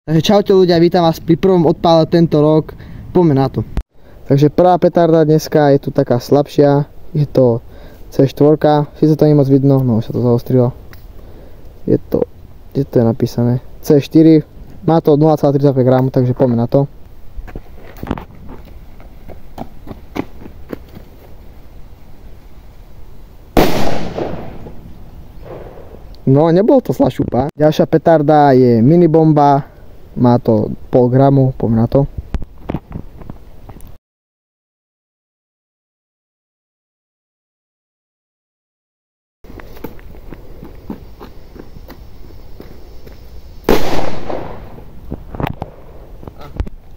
Takže čaute ľudia, vítam vás pri prvom odpále tento rok. Poďme na to. Takže prvá petarda dneska je tu taká slabšia. Je to C4, síce to nie moc vidno, no už sa to zaostrilo. Je to, kde to je napísané? C4, má to 0,35 g, takže poďme na to. No, nebol to zlá šupa. Ďalšia petarda je minibomba, má to 0,5 g, poďme na to.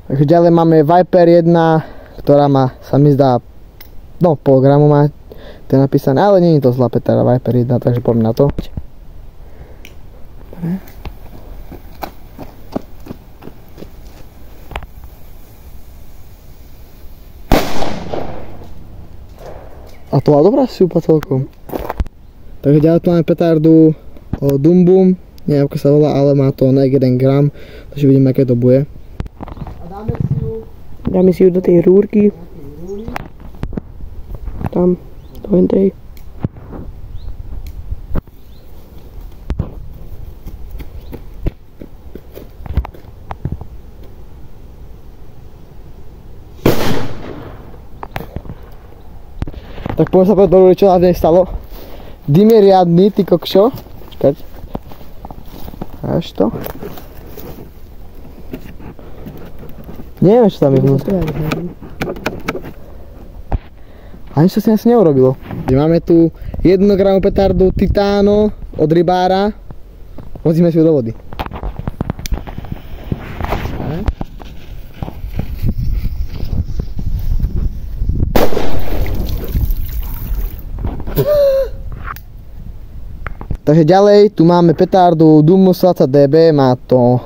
Takže ďalej máme Viper 1, ktorá má, sa mi zdá, no 0,5 g má to napísané, ale nie je to zlá petarda Viper 1, takže poďme na to. A to bola dobrá šupa celkom. Takže ďalej tu máme petardu Dum Bum, neviem ako sa volá, ale má to na 1 g, takže vidíme aké to bude. A dáme si ju do tej rúrky. Tam, do tej. Tak poďme sa povedať do rúry, čo nás nej stalo. Dym je riadny, ty kokšo. Počkať. Až to. Neviem, čo tam je vnútri. Ani čo si asi neurobilo. Máme tu 1 g petardu Titano od rybára. Hodíme si ju do vody. Takže ďalej, tu máme petardu Dumus 20dB, má to,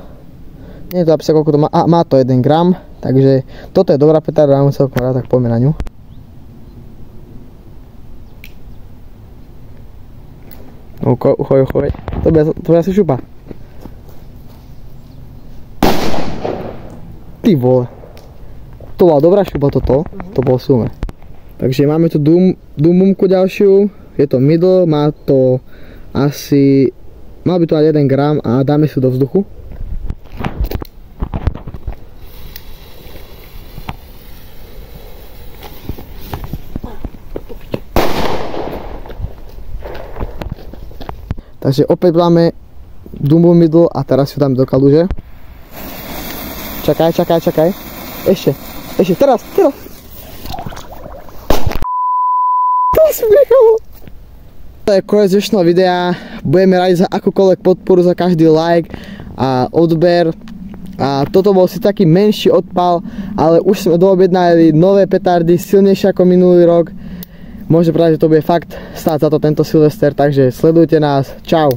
nie je to napísané koľko to má, má to 1 g, takže toto je dobrá petarda, mám celkom rád, tak poďme na ňu. Uchoj, to bude asi šupa. Ty vole, to bola dobrá šupa toto, to bol super. Takže máme tu Dumbumku ďalšiu, je to middle, má to asi, mal by to mať 1 g a dáme si do vzduchu. Takže opäť máme Dumbum middle a teraz si dáme do kaluže. Čakaj. Ešte, teraz. To smiechalo. To je koniec dnešného videa, budeme radi za akúkoľvek podporu, za každý like a odber. A toto bol si taký menší odpal, ale už sme doobjednali nové petardy, silnejšie ako minulý rok. Môžem povedať, že to bude fakt stáť za to tento Silvester, takže sledujte nás, čau.